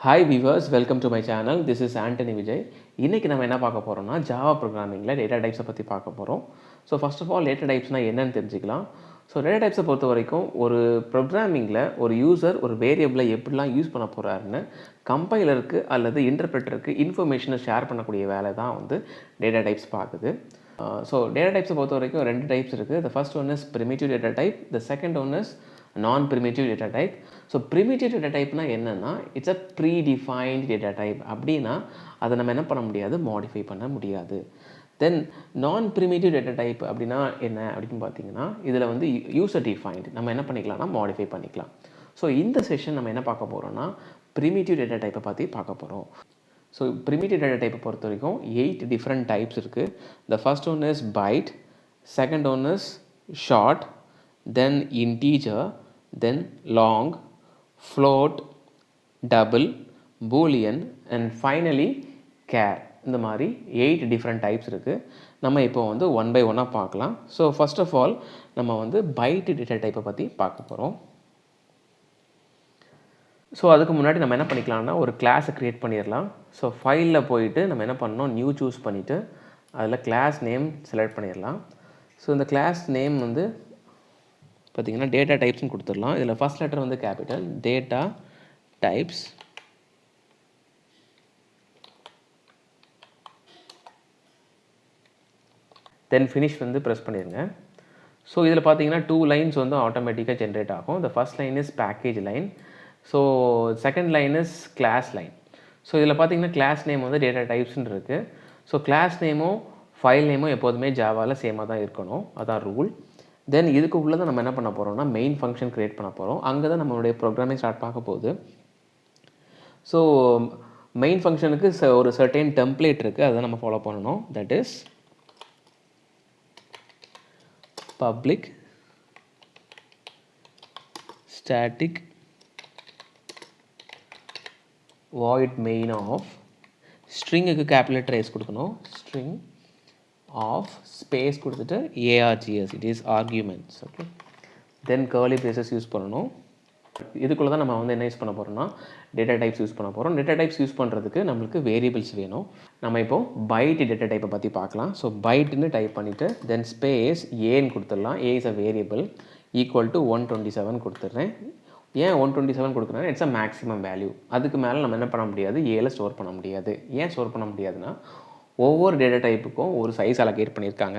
Hi viewers, welcome to my channel. This is Anthony Vijay. இன்னைக்கு நம்ம என்ன பார்க்க போறோம்னா ஜாவா ப்ரோக்ராமிங்ல டேட்டா டைப்ஸை பற்றி பார்க்க போகிறோம். So first of all data டைப்ஸ்னால் என்னன்னு தெரிஞ்சுக்கலாம். ஸோ டேட்டா டைப்ஸை பொறுத்த வரைக்கும் ஒரு ப்ரோக்ராமிங்கில் ஒரு யூசர் ஒரு வேரியபிளை எப்படிலாம் யூஸ் பண்ண போகிறாருன்னு கம்பைலருக்கு அல்லது இன்டர்பிரட்டருக்கு இன்ஃபர்மேஷனை ஷேர் பண்ணக்கூடிய வேலை தான் வந்து டேட்டா டைப்ஸ் பார்க்குது. ஸோ டேட்டா டைப்ஸை பொறுத்த வரைக்கும் ரெண்டு டைப்ஸ் இருக்குது. The first one is primitive data type. The second one is non-primitive data type. So primitive data டைப்னா என்னென்னா it's a predefined data type. அப்படின்னா அதை நம்ம என்ன பண்ண முடியாது, மாடிஃபை பண்ண முடியாது. தென் நான் ப்ரிமிட்டிவ் டேட்டா டைப் அப்படின்னா என்ன அப்படின்னு பார்த்தீங்கன்னா இதில் வந்து யூசர் டிஃபைன்ட், நம்ம என்ன பண்ணிக்கலாம்னா மாடிஃபை பண்ணிக்கலாம். ஸோ இந்த செஷன் நம்ம என்ன பார்க்க போகிறோம்னா ப்ரிமிட்டிவ் டேட்டா டைப்பை பற்றி பார்க்க போகிறோம். ஸோ ப்ரிமிட்டிவ் டேட்டா டைப்பை பொறுத்த வரைக்கும் 8 டிஃப்ரெண்ட் டைப்ஸ் இருக்குது. The first one is byte, second one is short, then integer, then long, float, double, boolean and finally char. இந்த மாதிரி 8 டிஃப்ரெண்ட் டைப்ஸ் இருக்குது. நம்ம இப்போ வந்து ஒன் பை ஒன்னாக பார்க்கலாம். ஸோ ஃபர்ஸ்ட் ஆஃப் ஆல் நம்ம வந்து பைட் டேட்டா டைப்பை பற்றி பார்க்க போகிறோம். ஸோ அதுக்கு முன்னாடி நம்ம என்ன பண்ணிக்கலாம்னா ஒரு கிளாஸை க்ரியேட் பண்ணிடலாம். ஸோ ஃபைலில் போயிட்டு நம்ம என்ன பண்ணணும், நியூ சூஸ் பண்ணிவிட்டு அதில் கிளாஸ் நேம் செலக்ட் பண்ணிடலாம். ஸோ இந்த கிளாஸ் நேம் வந்து பார்த்தீங்கன்னா டேட்டா டைப்ஸ்னு கொடுத்துடலாம். இதில் ஃபர்ஸ்ட் லெட்டர் வந்து capital, data types, then finish வந்து ப்ரெஸ் பண்ணிடுங்க. ஸோ இதில் பார்த்தீங்கன்னா 2 லைன்ஸ் வந்து ஆட்டோமேட்டிக்காக ஜென்ரேட் ஆகும். The first line is package line, so second line is class line. So இதில் பார்த்தீங்கன்னா கிளாஸ் நேம் வந்து டேட்டா டைப்ஸ்ன்னு இருக்குது. ஸோ கிளாஸ் நேமும் ஃபைல் நேமும் எப்போதுமே ஜாவாவில் சேமாக தான் இருக்கணும், அதான் ரூல். தென் இதுக்கு உள்ளே தான் நம்ம என்ன பண்ண போகிறோம்னா மெயின் ஃபங்க்ஷன் க்ரியேட் பண்ண போகிறோம். அங்கே தான் நம்மளுடைய ப்ரோக்ராமிங் ஸ்டார்ட் பார்க்க போகுது. ஸோ மெயின் ஃபங்க்ஷனுக்கு ஒரு சர்டைன் டெம்ப்ளேட் இருக்குது, அதை நம்ம ஃபாலோ பண்ணணும். That is public static void main of, ஸ்ட்ரிங்குக்கு கேபிட்டல் ரைஸ் கொடுக்கணும், ஸ்ட்ரிங் ஆஃப் ஸ்பேஸ் கொடுத்துட்டு args, it is arguments. Okay, then curly braces use பண்ணணும். இதுக்குள்ளே தான் நம்ம வந்து என்ன யூஸ் பண்ண போகிறோம்னா டேட்டா டைப்ஸ் யூஸ் பண்ண போகிறோம். டேட்டா டைப்ஸ் யூஸ் பண்ணுறதுக்கு நம்மளுக்கு வேரியபிள்ஸ் வேணும். நம்ம இப்போது பைட் டேட்டா டைப்பை பற்றி பார்க்கலாம். ஸோ பைட்னு டைப் பண்ணிவிட்டு தென் ஸ்பேஸ் ஏன்னு கொடுத்துடலாம். A is a variable, equal to 127 கொடுத்துட்றேன். ஏன் 127 கொடுக்குறேன்னா இட்ஸ் அ மேக்ஸிமம் வேல்யூ. அதுக்கு மேலே நம்ம என்ன பண்ண முடியாது, ஏல ஸ்டோர் பண்ண முடியாது. ஏன் ஸ்டோர் பண்ண முடியாதுன்னா ஒவ்வொரு டேட்டா டைப்புக்கும் ஒரு சைஸ் அலோகேட் பண்ணியிருக்காங்க.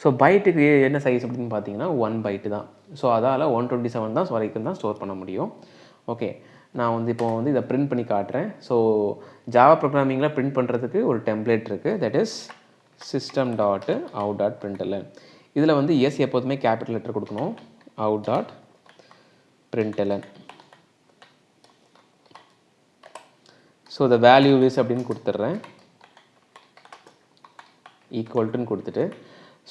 ஸோ பைட்டுக்கு என்ன சைஸ் அப்படின்னு பார்த்தீங்கன்னா 1 பைட்டு தான். ஸோ அதால் 127 தான் வரைக்கும் தான் ஸ்டோர் பண்ண முடியும். ஓகே, நான் வந்து இப்போ வந்து இதை பிரிண்ட் பண்ணி காட்டுறேன். ஸோ ஜாவா ப்ரோக்ராமிங்கில் பிரிண்ட் பண்ணுறதுக்கு ஒரு டெம்ப்ளேட் இருக்குது, தட் இஸ் system.out.println. இதில் வந்து எஸ் எப்போதுமே கேபிட்டல் லெட்டர் கொடுக்கணும், out.println. So the value is அப்படின்னு கொடுத்துட்றேன், ஈக்குவல்ட்டுன்னு கொடுத்துட்டு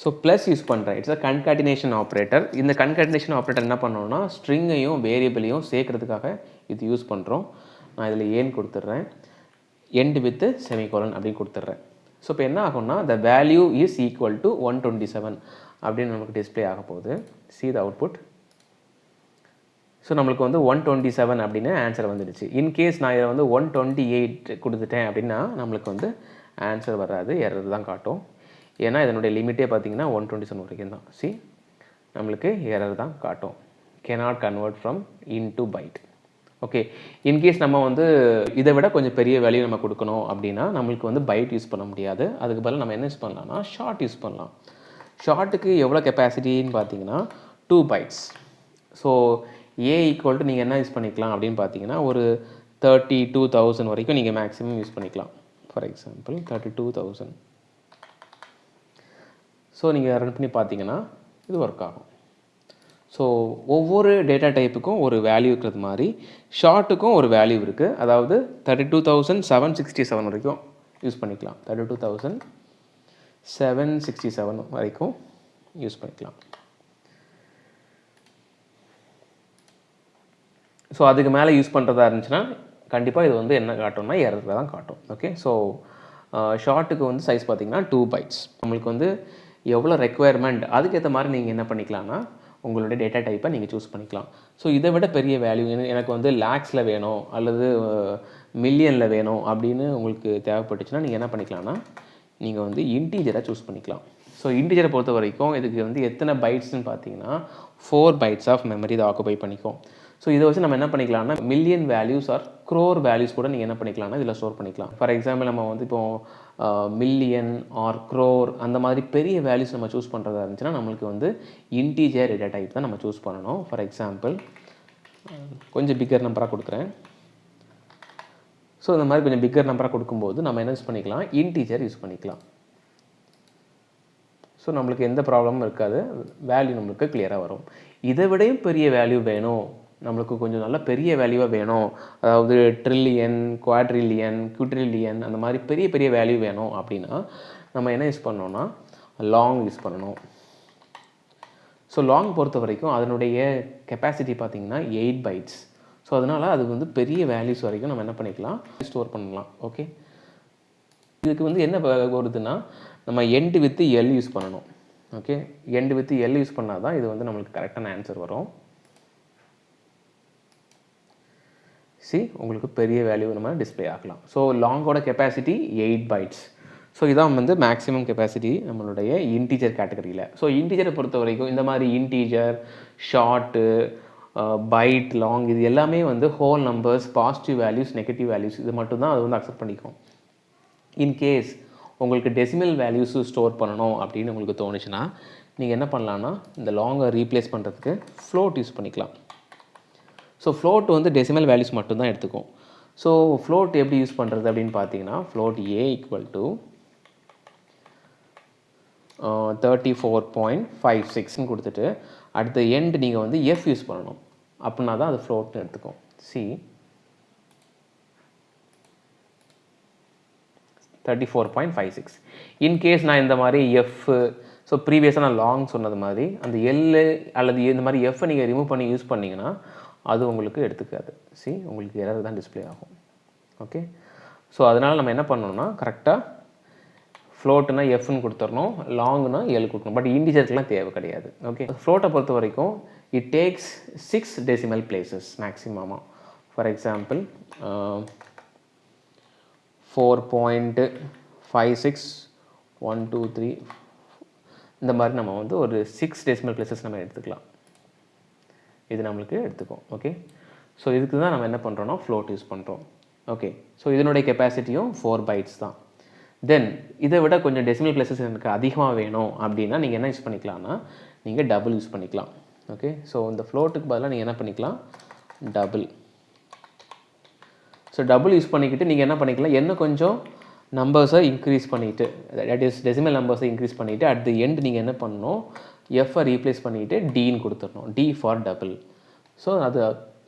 ஸோ ப்ளஸ் யூஸ் பண்ணுறேன். It's a concatenation operator. இந்த கன்காட்டினேஷன் ஆப்ரேட்டர் என்ன பண்ணோன்னா ஸ்ட்ரிங்கையும் வேரியபிளையும் சேர்க்கறதுக்காக இது யூஸ் பண்ணுறோம். நான் இதில் ஏன்னு கொடுத்துட்றேன், எண்ட் வித் செமிகோலன் அப்படின்னு கொடுத்துட்றேன். ஸோ இப்போ என்ன ஆகும்னா the value is equal to 127 அப்படின்னு நமக்கு டிஸ்பிளே ஆக போகுது. see the output. ஸோ நம்மளுக்கு வந்து 127 அப்படின்னு ஆன்சர் வந்துடுச்சு. இன்கேஸ் நான் இதை வந்து 128 கொடுத்துட்டேன் அப்படின்னா நம்மளுக்கு வந்து ஆன்சர் வராது, எரர் தான் காட்டும். ஏன்னா இதனுடைய லிமிட்டே பார்த்தீங்கன்னா 127 வரைக்கும் தான். சி, நம்மளுக்கு எரர் தான் காட்டும், cannot convert from into byte. Okay, in case நம்ம வந்து இதை விட கொஞ்சம் பெரிய வேல்யூ நம்ம கொடுக்கணும் அப்படின்னா நம்மளுக்கு வந்து பைட் யூஸ் பண்ண முடியாது. அதுக்கு பதிலாக நம்ம என்ன யூஸ் பண்ணலாம்னா ஷார்ட் யூஸ் பண்ணலாம். ஷார்ட்டுக்கு எவ்வளோ கெப்பாசிட்டின்னு பார்த்தீங்கன்னா 2 bytes. So A equal to நீங்கள் என்ன யூஸ் பண்ணிக்கலாம் அப்படின்னு பார்த்தீங்கன்னா ஒரு 32,000 வரைக்கும் நீங்கள் மேக்ஸிமம் யூஸ் பண்ணிக்கலாம். For example 32,000. ஸோ நீங்கள் ரன் பண்ணி பார்த்தீங்கன்னா இது ஒர்க் ஆகும். ஸோ ஒவ்வொரு டேட்டா டைப்புக்கும் ஒரு வேல்யூ இருக்கிறது மாதிரி ஷார்ட்டுக்கும் ஒரு வேல்யூ இருக்குது. அதாவது 32,767 வரைக்கும் யூஸ் பண்ணிக்கலாம். 32,767 வரைக்கும் யூஸ் பண்ணிக்கலாம். ஸோ அதுக்கு மேலே யூஸ் பண்ணுறதா இருந்துச்சுன்னா கண்டிப்பாக இது வந்து என்ன காட்டும்னா எரர் தான் காட்டும். ஓகே, ஸோ ஷார்ட்டுக்கு வந்து சைஸ் பார்த்தீங்கன்னா 2 bytes. நம்மளுக்கு வந்து எவ்வளோ ரெக்குயர்மெண்ட் அதுக்கேற்ற மாதிரி நீங்கள் என்ன பண்ணிக்கலாம்னா உங்களுடைய டேட்டா டைப்பை நீங்கள் சூஸ் பண்ணிக்கலாம். ஸோ இதை விட பெரிய வேல்யூ எனக்கு வந்து லேக்ஸில் வேணும் அல்லது மில்லியனில் வேணும் அப்படின்னு உங்களுக்கு தேவைப்பட்டுச்சுன்னா நீங்கள் என்ன பண்ணிக்கலாம்னா நீங்கள் வந்து இன்டீஜரை சூஸ் பண்ணிக்கலாம். ஸோ இன்டீஜரை பொறுத்த வரைக்கும் இதுக்கு வந்து எத்தனை பைட்ஸ்ன்னு பார்த்தீங்கன்னா 4 பைட்ஸ் ஆஃப் மெமரி இதை ஆக்குபை பண்ணிக்கும். ஸோ இதை வச்சு நம்ம என்ன பண்ணிக்கலாம்னா million values or crore values கூட நீங்கள் என்ன பண்ணிக்கலாம்னா இதில் ஸ்டோர் பண்ணிக்கலாம். ஃபார் எக்ஸாம்பிள் நம்ம வந்து இப்போ மில்லியன் ஆர் க்ரோர் அந்த மாதிரி பெரிய வேல்யூஸ் நம்ம சூஸ் பண்ணுறதா இருந்துச்சுன்னா நம்மளுக்கு வந்து இன்டீஜர் டேட்டா டைப் தான் நம்ம சூஸ் பண்ணணும். ஃபார் எக்ஸாம்பிள் கொஞ்சம் பிக்கர் நம்பராக கொடுக்குறேன். ஸோ இந்த மாதிரி கொஞ்சம் பிக்கர் நம்பராக கொடுக்கும்போது நம்ம என்ன யூஸ் பண்ணிக்கலாம், இன்டீஜர் யூஸ் பண்ணிக்கலாம். ஸோ நம்மளுக்கு எந்த ப்ராப்ளமும் இருக்காது, வேல்யூ நம்மளுக்கு கிளியராக வரும். இதை விடையும் பெரிய வேல்யூ வேணும், நம்மளுக்கு கொஞ்சம் நல்ல பெரிய வேல்யூவாக வேணும், அதாவது ட்ரில்லியன், குவாட்ரில்லியன், குட்ரில்லியன் அந்த மாதிரி பெரிய பெரிய வேல்யூ வேணும் அப்படின்னா நம்ம என்ன யூஸ் பண்ணோம்னா லாங் யூஸ் பண்ணணும். ஸோ லாங் பொறுத்த வரைக்கும் அதனுடைய கெப்பாசிட்டி பார்த்திங்கன்னா 8 பைட்ஸ். ஸோ அதனால் அது வந்து பெரிய வேல்யூஸ் வரைக்கும் நம்ம என்ன பண்ணிக்கலாம், ஸ்டோர் பண்ணலாம். ஓகே, இதுக்கு வந்து என்ன வருதுன்னா நம்ம எண்ட் வித் எல் யூஸ் பண்ணணும். Okay, end with L use பண்ணால் தான் இது வந்து நம்மளுக்கு கரெக்டான ஆன்சர் வரும். உங்களுக்கு பெரிய வேல்யூ நம்ம டிஸ்பிளே ஆகலாம். ஸோ லாங்கோட கெப்பாசிட்டி 8 பைட்ஸ். ஸோ இதான் வந்து மேக்ஸிமம் கெப்பாசிட்டி நம்மளுடைய இன்டீஜர் கேட்டகரியில். ஸோ இன்டீஜரை பொறுத்த வரைக்கும் இந்த மாதிரி இன்டீஜர், ஷார்ட்டு, பைட், லாங் இது எல்லாமே வந்து whole numbers, positive values, negative values இது மட்டும்தான் அது வந்து அக்செப்ட் பண்ணிக்கும். இன்கேஸ் உங்களுக்கு டெசிமல் வேல்யூஸு ஸ்டோர் பண்ணணும் அப்படின்னு உங்களுக்கு தோணுச்சுன்னா நீங்கள் என்ன பண்ணலான்னா இந்த லாங்கை ரீப்ளேஸ் பண்ணுறதுக்கு ஃப்ளோட் யூஸ் பண்ணிக்கலாம். ஸோ ஃப்ளோட் வந்து டெசிமல் வேல்யூஸ் மட்டும்தான் எடுத்துக்கும். ஸோ ஃப்ளோட் எப்படி யூஸ் பண்ணுறது அப்படின்னு பார்த்தீங்கன்னா ஃப்ளோட் ஏ ஈக்குவல் டு 34.56ன்னு கொடுத்துட்டு அடுத்த எண்ட் நீங்கள் வந்து எஃப் யூஸ் பண்ணணும், அப்படின்னா தான் அது ஃப்ளோட்னு எடுத்துக்கும். சி 34.56. இன்கேஸ் நான் இந்த மாதிரி எஃப், ஸோ ப்ரீவியஸாக நான் லாங் சொன்னது மாதிரி அந்த எல்லு அல்லது இந்த மாதிரி எஃப்பை நீங்கள் ரிமூவ் பண்ணி யூஸ் பண்ணிங்கன்னா அது உங்களுக்கு எடுத்துக்காது. உங்களுக்கு எரர் தான் டிஸ்பிளே ஆகும். ஓகே, ஸோ அதனால் நம்ம என்ன பண்ணணும்னா கரெக்டாக ஃப்ளோட்டுனா எஃப்னு கொடுத்துடணும், லாங்னா எல் கொடுக்கணும். பட் இன்டிஜருக்குலாம் தேவை கிடையாது. ஓகே, ஃப்ளோட்டை பொறுத்த வரைக்கும் இட் டேக்ஸ் 6 டெசிமல் பிளேசஸ் மேக்ஸிமமாக. ஃபார் எக்ஸாம்பிள் 4.56 இந்த மாதிரி நம்ம வந்து ஒரு 6 டெசிமல் பிளேசஸ் நம்ம எடுத்துக்கலாம். இது நம்மளுக்கு எடுத்துக்கும். ஓகே, ஸோ இதுக்கு தான் நம்ம என்ன பண்ணுறோன்னா ஃப்ளோட் யூஸ் பண்ணுறோம். ஓகே, ஸோ இதனுடைய கெப்பாசிட்டியும் 4 பைட்ஸ் தான். தென் இதை விட கொஞ்சம் டெசிமல் பிளேசஸ் எனக்கு அதிகமாக வேணும் அப்படின்னா நீங்கள் என்ன யூஸ் பண்ணிக்கலாம்னா நீங்கள் டபுள் யூஸ் பண்ணிக்கலாம். ஓகே, ஸோ இந்த ஃப்ளோட்டுக்கு பதிலாக நீங்கள் என்ன பண்ணிக்கலாம், டபுள். ஸோ டபுள் யூஸ் பண்ணிக்கிட்டு நீங்கள் என்ன பண்ணிக்கலாம், என்ன கொஞ்சம் நம்பர்ஸை இன்க்ரீஸ் பண்ணிவிட்டு, தட் இஸ் டெசிமல் நம்பர்ஸை இன்க்ரீஸ் பண்ணிவிட்டு அட் தி எண்ட் நீங்கள் என்ன பண்ணணும், எஃப்ஐ ரீப்ளேஸ் பண்ணிவிட்டு டின்னு கொடுத்துடணும், டி ஃபார் டபுள். ஸோ அது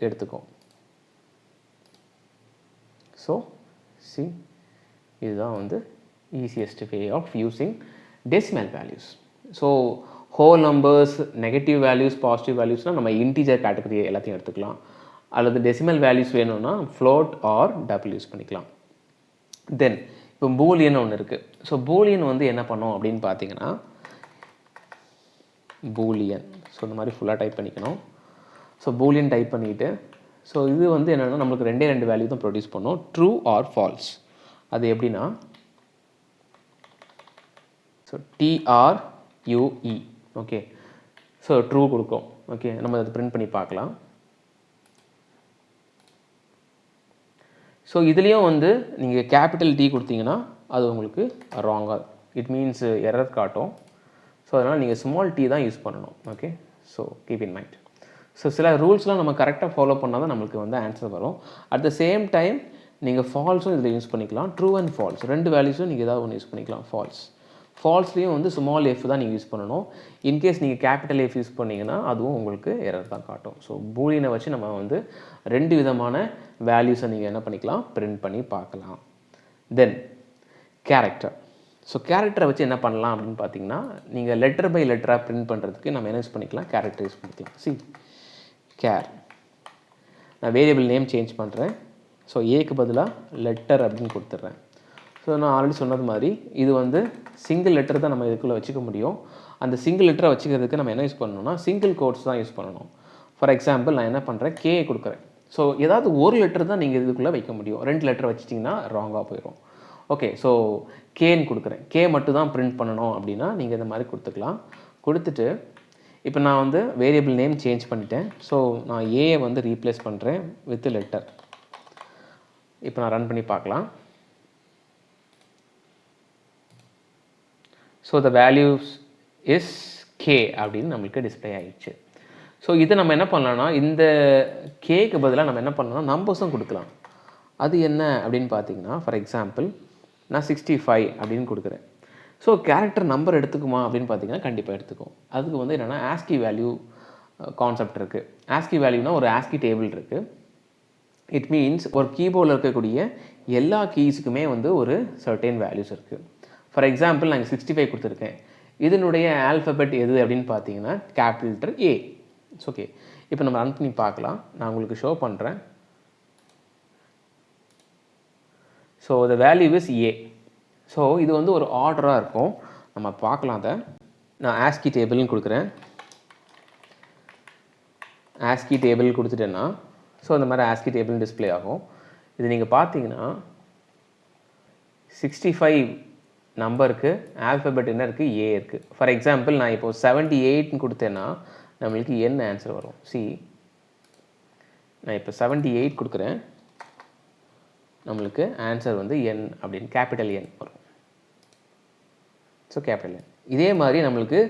எடுத்துக்கும். ஸோ இதுதான் வந்து easiest way of using decimal values. So whole numbers, negative values, positive வேல்யூஸ்னால் நம்ம இன்டீஜர் கேட்டகரி எல்லாத்தையும் எடுத்துக்கலாம். அல்லது டெசிமல் வேல்யூஸ் வேணும்னா ஃப்ளோட் ஆர் டபுள் யூஸ் பண்ணிக்கலாம். தென் இப்போ பூலியன் ஒன்று இருக்குது. ஸோ பூலியன் வந்து என்ன பண்ணோம் அப்படின்னு பார்த்தீங்கன்னா பூலியன், ஸோ இந்த மாதிரி ஃபுல்லாக டைப் பண்ணிக்கணும். ஸோ பூலியன் டைப் பண்ணிவிட்டு ஸோ இது வந்து என்னென்னா நம்மளுக்கு 2 வேல்யூ தான் ப்ரொடியூஸ் பண்ணோம், ட்ரூ ஆர் ஃபால்ஸ். அது எப்படின்னா so TRUE. Okay, so true கொடுக்கும். ஓகே, நம்ம அதை பிரிண்ட் பண்ணி பார்க்கலாம். ஸோ இதுலேயும் வந்து நீங்கள் கேபிட்டல் டி கொடுத்தீங்கன்னா அது உங்களுக்கு ராங்காக, இட் மீன்ஸ் எரர் காட்டும். ஸோ அதனால் நீங்கள் ஸ்மால் டி தான் யூஸ் பண்ணணும். Okay, so keep in mind. So சில ரூல்ஸ்லாம் நம்ம கரெக்டாக ஃபாலோ பண்ணால் தான் நம்மளுக்கு வந்து ஆன்சர் வரும். அட் த சேம் டைம் நீங்கள் ஃபால்ஸும் இதில் யூஸ் பண்ணிக்கலாம், ட்ரூ அண்ட் ஃபால்ஸ் 2 வேல்யூஸும் நீங்கள் ஏதாவது ஒன்று யூஸ் பண்ணிக்கலாம். ஃபால்ஸ்லேயும் வந்து ஸ்மால் எஃப் தான் நீங்கள் யூஸ் பண்ணணும். இன்கேஸ் நீங்கள் கேபிட்டல் எஃப் யூஸ் பண்ணிங்கன்னா அதுவும் உங்களுக்கு எரர் தான் காட்டும். ஸோ பூலியனை வச்சு நம்ம வந்து 2 விதமான வேல்யூஸை நீங்கள் என்ன பண்ணிக்கலாம், பிரிண்ட் பண்ணி பார்க்கலாம். தென் கேரக்டர். ஸோ கேரக்டரை வச்சு என்ன பண்ணலாம் அப்படின்னு பார்த்தீங்கன்னா நீங்கள் லெட்டர் பை லெட்டராக பிரிண்ட் பண்ணுறதுக்கு நம்ம என்ன யூஸ் பண்ணிக்கலாம், கேரக்டர் யூஸ் பண்ணிக்கலாம். கேர், நான் வேரியபிள் நேம் சேஞ்ச் பண்ணுறேன். ஸோ ஏக்கு பதிலாக லெட்டர் அப்படின்னு கொடுத்துட்றேன். ஸோ நான் ஆல்ரெடி சொன்னது மாதிரி இது வந்து சிங்கிள் லெட்டர் தான் நம்ம இதுக்குள்ளே வச்சுக்க முடியும். அந்த சிங்கிள் லெட்டரை வச்சுக்கிறதுக்கு நம்ம என்ன யூஸ் பண்ணணும்னா சிங்கிள் கோட்ஸ் தான் யூஸ் பண்ணணும். ஃபார் எக்ஸாம்பிள் நான் என்ன பண்ணுறேன், கே கொடுக்குறேன். ஸோ ஏதாவது ஒரு லெட்டர் தான் நீங்கள் இதுக்குள்ளே வைக்க முடியும். 2 லெட்டர் வச்சிட்டிங்கன்னா ராங்காக போயிடும். ஓகே, ஸோ கேன்னு கொடுக்குறேன். கே மட்டும் தான் பிரிண்ட் பண்ணணும் அப்படின்னா நீங்கள் இந்த மாதிரி கொடுத்துக்கலாம். கொடுத்துட்டு இப்போ நான் வந்து வேரியபிள் நேம் சேஞ்ச் பண்ணிட்டேன். ஸோ நான் ஏயை வந்து ரீப்ளேஸ் பண்ணுறேன் வித் லெட்டர். இப்போ நான் ரன் பண்ணி பார்க்கலாம். So the values is K அப்படின்னு நம்மளுக்கு டிஸ்பிளே ஆகிடுச்சு. ஸோ இதை நம்ம என்ன பண்ணலாம்னா, இந்த கேக்கு பதிலாக நம்ம என்ன பண்ணலாம்னா நம்பர்ஸும் கொடுக்கலாம். அது என்ன அப்படின்னு பார்த்தீங்கன்னா, ஃபார் எக்ஸாம்பிள் நான் 65 அப்படின்னு கொடுக்குறேன். ஸோ கேரக்டர் நம்பர் எடுத்துக்குமா அப்படின்னு பார்த்தீங்கன்னா கண்டிப்பாக எடுத்துக்கும். அதுக்கு வந்து என்னென்னா ஆஸ்கி வேல்யூ கான்செப்ட் இருக்குது. ஆஸ்கி வேல்யூனா ஒரு ஆஸ்கி டேபிள் இருக்குது. இட் மீன்ஸ் ஒரு கீபோர்டில் இருக்கக்கூடிய எல்லா கீஸுக்குமே வந்து ஒரு சர்டைன் வேல்யூஸ் இருக்குது. ஃபார் எக்ஸாம்பிள் நான் 65 கொடுத்துருக்கேன். இதனுடைய ஆல்ஃபபெட் எது அப்படின்னு பார்த்தீங்கன்னா capital letter A. It's okay. இப்போ நம்ம ரன் பண்ணி பார்க்கலாம். நான் உங்களுக்கு ஷோ பண்ணுறேன். So the value is a. So இது வந்து ஒரு ஆர்டராக இருக்கும். நம்ம பார்க்கலாம். அதை நான் ஆஸ்கி டேபிள்னு கொடுக்குறேன். ஆஸ்கி டேபிள் கொடுத்துட்டேன்னா ஸோ இந்த மாதிரி ஆஸ்கி டேபிள் டிஸ்பிளே ஆகும். இது நீங்கள் பார்த்தீங்கன்னா 65 நம்பருக்கு ஆல்ஃபபெட் என்ன இருக்குது, ஏ இருக்குது. ஃபார் எக்ஸாம்பிள் நான் இப்போது 78ன்னு கொடுத்தேன்னா நம்மளுக்கு என்ன ஆன்சர் வரும். சி, நான் இப்போ 78 கொடுக்குறேன். நம்மளுக்கு ஆன்சர் வந்து என் அப்படின்னு கேபிட்டல் என் வரும். So capital N. இதே மாதிரி நம்மளுக்கு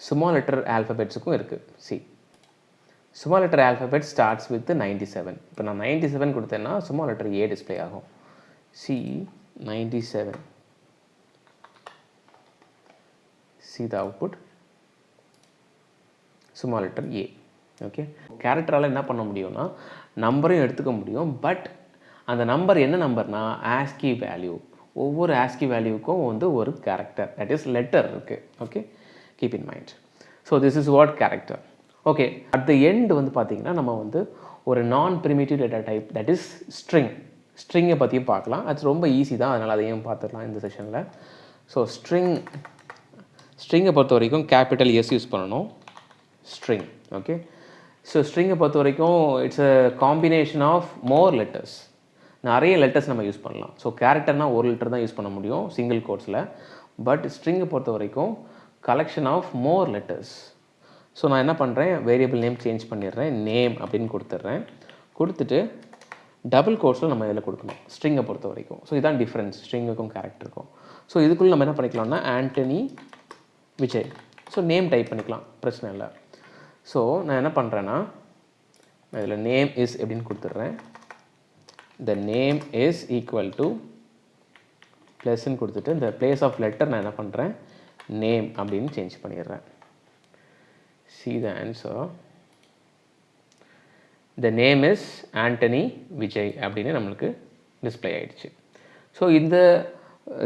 ஸ்மால் லெட்டர் ஆல்ஃபபெட்ஸுக்கும் இருக்குது. See, small letter alphabet starts with 97. இப்போ நான் 97 கொடுத்தேன்னா ஸ்மால் லெட்டர் ஏ டிஸ்பிளே ஆகும். See 97. See the output, small letter a. Okay, கேரக்டரால் என்ன பண்ண முடியும்னா நம்பரையும் எடுத்துக்க முடியும். பட் அந்த நம்பர் என்ன நம்பர்னா ஆஸ்கி வேல்யூ. ஒவ்வொரு ஆஸ்கி வேல்யூக்கும் வந்து ஒரு கேரக்டர், தட் இஸ் லெட்டர் இருக்குது. Okay, keep in mind. So this is what character. Okay, at the end வந்து பார்த்திங்கன்னா நம்ம வந்து ஒரு non primitive data type, that is ஸ்ட்ரிங்கை பற்றியும் பார்க்கலாம். அது ரொம்ப ஈஸி தான், அதனால் அதையும் பார்த்துடலாம் இந்த செஷனில். ஸோ ஸ்ட்ரிங்கை பொறுத்த வரைக்கும் கேபிட்டல் எஸ் யூஸ் பண்ணணும். ஸ்ட்ரிங். ஓகே, ஸோ ஸ்ட்ரிங்கை பொறுத்த வரைக்கும் it's a combination of more letters. நிறைய லெட்டர்ஸ் நம்ம யூஸ் பண்ணலாம். ஸோ கேரக்டர்னால் ஒரு லெட்டர் தான் யூஸ் பண்ண முடியும் சிங்கிள் கோட்ஸில். பட் ஸ்ட்ரிங்கை பொறுத்த வரைக்கும் collection of more letters. So நான் என்ன பண்ணுறேன், வேரியபிள் நேம் சேஞ்ச் பண்ணிடுறேன், நேம் அப்படின்னு கொடுத்துட்றேன். கொடுத்துட்டு டபுள் கோட்ஸில் நம்ம இதில் கொடுக்கணும் ஸ்ட்ரிங்கை பொறுத்த வரைக்கும். ஸோ இதான் டிஃப்ரென்ஸ் ஸ்ட்ரிங்குக்கும் கேரக்டருக்கும். ஸோ இதுக்குள்ளே நம்ம என்ன பண்ணிக்கலாம்னா Antony Vijay. So name type பண்ணிக்கலாம், பிரச்சனை இல்லை. ஸோ நான் என்ன பண்ணுறேன்னா நான் இதில் நேம் இஸ் எப்படின்னு கொடுத்துட்றேன். The name is equal to ப்ளஸ்ன்னு கொடுத்துட்டு இந்த பிளேஸ் ஆஃப் லெட்டர் நான் என்ன பண்ணுறேன் நேம் அப்படின்னு சேஞ்ச் பண்ணிடுறேன். See the answer. The name is Anthony Vijay அப்படின்னு நம்மளுக்கு டிஸ்பிளே ஆகிடுச்சு. ஸோ இந்த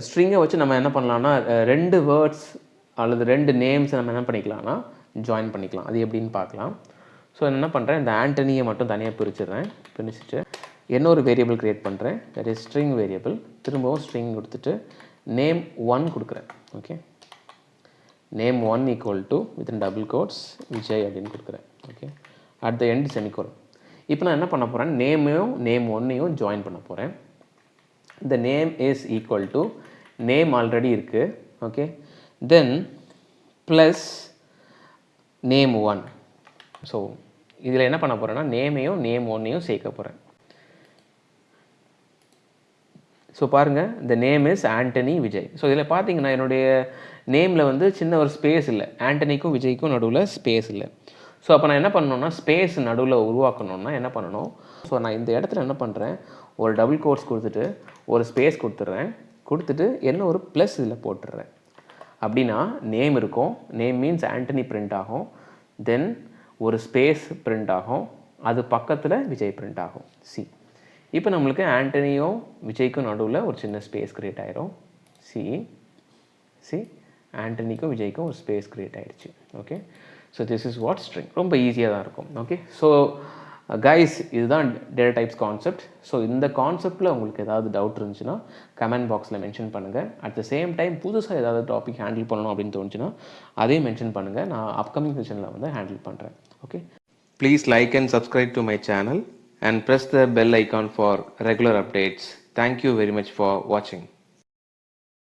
ஸ்ட்ரிங்கை வச்சு நம்ம என்ன பண்ணலாம்னா 2 வேர்ட்ஸ் அல்லது 2 நேம்ஸ் நம்ம என்ன பண்ணிக்கலாம்னா ஜாயின் பண்ணிக்கலாம். அது எப்படின்னு பார்க்கலாம். ஸோ என்ன பண்ணுறேன், இந்த ஆண்டனியை மட்டும் தனியாக பிரிச்சுடுறேன். பிரிச்சுட்டு இன்னொரு வேரியபிள் க்ரியேட் பண்ணுறேன், தட் இஸ் ஸ்ட்ரிங் வேரியபிள். திரும்பவும் ஸ்ட்ரிங் கொடுத்துட்டு நேம் 1 கொடுக்குறேன். Okay, name 1 equal to within double quotes Vijay அப்படின்னு கொடுக்குறேன். Okay, at the end semicolon. இப்போ நான் என்ன பண்ண போகிறேன், நேமையும் நேம் 1ஐயும் ஜாயின் பண்ண போகிறேன். இந்த name is equal to name already இருக்குது. Okay, then plus name 1. So இதில் என்ன பண்ண போகிறேன்னா நேமையும் நேம் 1ஐயும் சேர்க்க போகிறேன். ஸோ பாருங்கள், இந்த name is Antony Vijay. So இதில் பார்த்தீங்கன்னா என்னுடைய நேமில் வந்து சின்ன ஒரு ஸ்பேஸ் இல்லை, ஆண்டனிக்கும் விஜய்க்கும் நடுவில் ஸ்பேஸ் இல்லை. ஸோ அப்போ நான் என்ன பண்ணணும்னா ஸ்பேஸ் நடுவில் உருவாக்கணும்னா என்ன பண்ணணும், ஸோ நான் இந்த இடத்துல என்ன பண்ணுறேன், ஒரு டபுள் கோட்ஸ் கொடுத்துட்டு ஒரு ஸ்பேஸ் கொடுத்துட்றேன். கொடுத்துட்டு என்ன ஒரு ப்ளஸ் இதில் போட்டுடுறேன். அப்படின்னா நேம் இருக்கும், நேம் மீன்ஸ் ஆண்டனி பிரிண்ட் ஆகும். தென் ஒரு ஸ்பேஸ் பிரிண்ட் ஆகும், அது பக்கத்தில் விஜய் பிரிண்ட் ஆகும். சி, இப்போ நம்மளுக்கு ஆண்டனியும் விஜய்க்கும் நடுவில் ஒரு சின்ன ஸ்பேஸ் க்ரியேட் ஆயிரும். சி ஆண்டனிக்கும் விஜய்க்கும் ஒரு ஸ்பேஸ் க்ரியேட் ஆகிடுச்சு. Okay, so this is what string. ரொம்ப ஈஸியாக தான் இருக்கும். ஓகே, ஸோ கைஸ் இதுதான் டேட்டா டைப்ஸ் கான்செப்ட். ஸோ இந்த கான்செப்டில் உங்களுக்கு ஏதாவது டவுட் இருந்துச்சுன்னா கமெண்ட் பாக்ஸில் மென்ஷன் பண்ணுங்கள். அட் த சேம் டைம் புதுசாக ஏதாவது டாபிக் ஹேண்டில் பண்ணணும் அப்படின்னு தோணுச்சுன்னா அதையும் மென்ஷன் பண்ணுங்கள். நான் அப்கமிங் செஷனில் வந்து ஹேண்டில் பண்ணுறேன். Okay, please like and subscribe to my channel. and press the bell icon for regular updates. Thank you very much for watching.